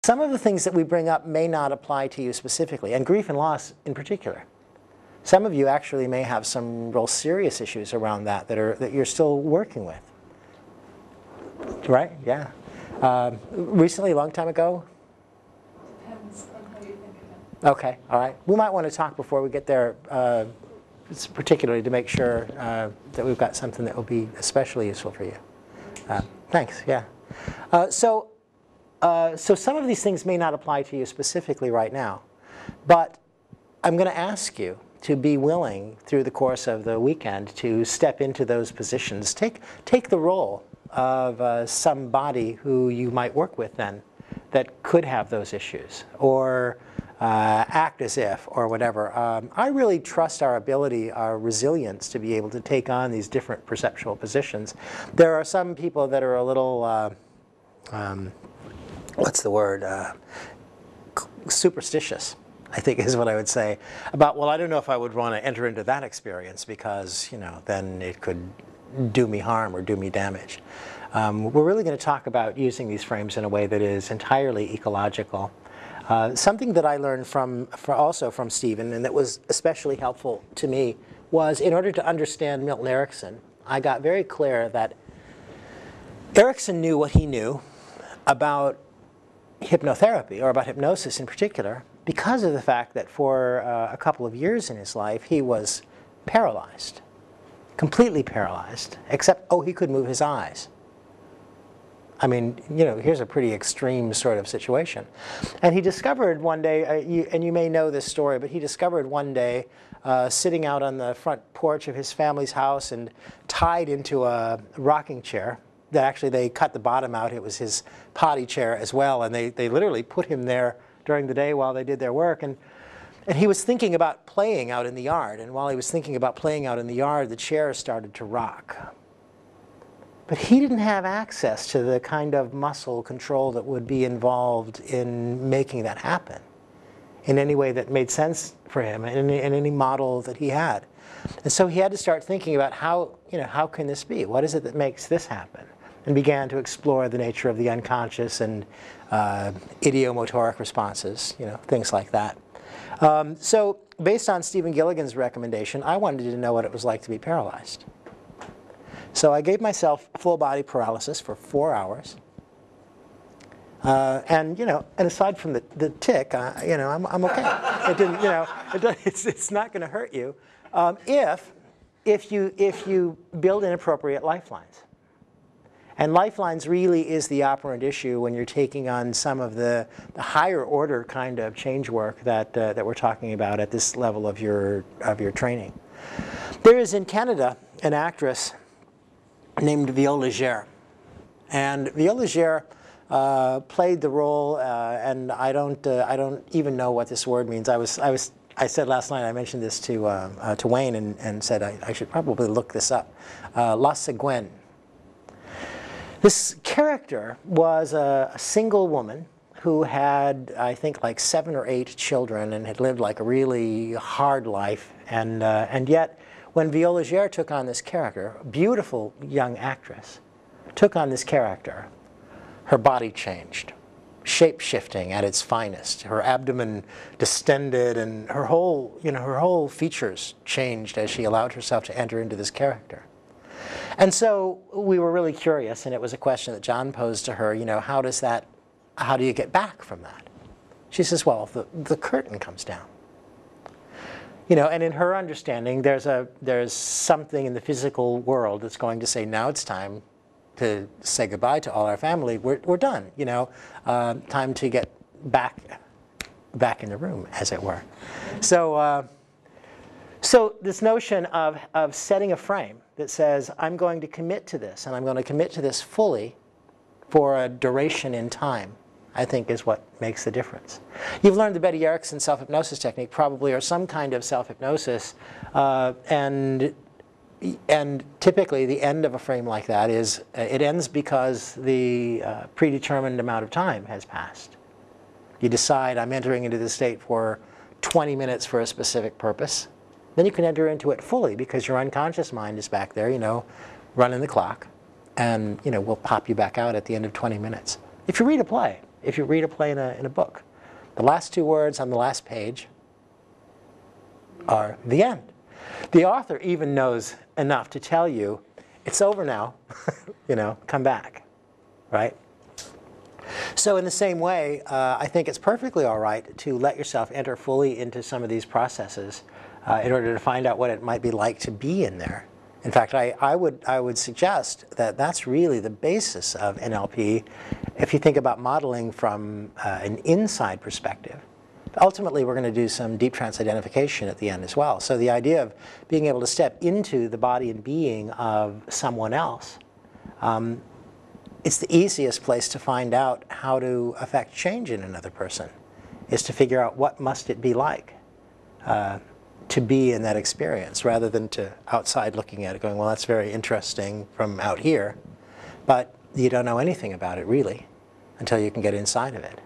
Some of the things that we bring up may not apply to you specifically, and grief and loss in particular. Some of you actually may have some real serious issues around that that you're still working with. Right? Yeah. Recently, a long time ago? Depends on how you think of it. Okay, all right. We might want to talk before we get there, particularly to make sure that we've got something that will be especially useful for you. Thanks, yeah. So some of these things may not apply to you specifically right now, but I'm going to ask you to be willing through the course of the weekend to step into those positions. Take the role of somebody who you might work with then that could have those issues, or act as if, or whatever. I really trust our ability, our resilience to be able to take on these different perceptual positions. There are some people that are a little, what's the word, superstitious, I think is what I would say, about, well, I don't know if I would want to enter into that experience because, you know, then it could do me harm or do me damage. We're really going to talk about using these frames in a way that is entirely ecological. Something that I learned also from Stephen, and that was especially helpful to me, was in order to understand Milton Erickson, I got very clear that Erickson knew what he knew about hypnotherapy, or about hypnosis in particular, because of the fact that for a couple of years in his life he was paralyzed. Completely paralyzed, except, oh, he could move his eyes. I mean, you know, here's a pretty extreme sort of situation. And he discovered one day, and you may know this story, but he discovered one day, sitting out on the front porch of his family's house and tied into a rocking chair, that actually they cut the bottom out, it was his potty chair as well, and they literally put him there during the day while they did their work. And he was thinking about playing out in the yard, and while he was thinking about playing out in the yard, the chair started to rock. But he didn't have access to the kind of muscle control that would be involved in making that happen in any way that made sense for him, in any model that he had. And so he had to start thinking about how can this be? What is it that makes this happen? And began to explore the nature of the unconscious and idiomotoric responses, things like that. So based on Stephen Gilligan's recommendation, I wanted to know what it was like to be paralyzed. So I gave myself full body paralysis for 4 hours. And aside from the tick, I'm okay. It didn't, it's not going to hurt you if you build inappropriate lifelines. And lifelines really is the operant issue when you're taking on some of the higher order kind of change work that we're talking about at this level of your training. There is in Canada an actress named Viola Gere, and Viola Gere played the role, and I don't even know what this word means. I said last night, I mentioned this to Wayne and said I should probably look this up. La Seguin. This character was a single woman who had, I think, like 7 or 8 children and had lived like a really hard life. And yet, when Viola Gere took on this character, a beautiful young actress, took on this character, her body changed, shape-shifting at its finest. Her abdomen distended, and her whole features changed as she allowed herself to enter into this character. And so we were really curious, and it was a question that John posed to her, how do you get back from that? She says, well, the curtain comes down. And in her understanding, there's something in the physical world that's going to say, now it's time to say goodbye to all our family. We're done, time to get back in the room, as it were. So this notion of setting a frame that says, I'm going to commit to this, and I'm going to commit to this fully for a duration in time, I think is what makes the difference. You've learned the Betty Erickson self-hypnosis technique probably, or some kind of self-hypnosis, and typically the end of a frame like that is, it ends because the predetermined amount of time has passed. You decide, I'm entering into this state for 20 minutes for a specific purpose. Then you can enter into it fully because your unconscious mind is back there, running the clock, and we'll pop you back out at the end of 20 minutes. If you read a play, if you read a play in a book. The last two words on the last page are the end. The author even knows enough to tell you, it's over now, you know, come back, right? So in the same way, I think it's perfectly all right to let yourself enter fully into some of these processes in order to find out what it might be like to be in there. In fact, I would suggest that that's really the basis of NLP if you think about modeling from an inside perspective. Ultimately, we're going to do some deep trance identification at the end as well. So the idea of being able to step into the body and being of someone else, it's the easiest place to find out how to affect change in another person, is to figure out what must it be like to be in that experience, rather than to outside looking at it going, well, that's very interesting from out here, but you don't know anything about it really until you can get inside of it.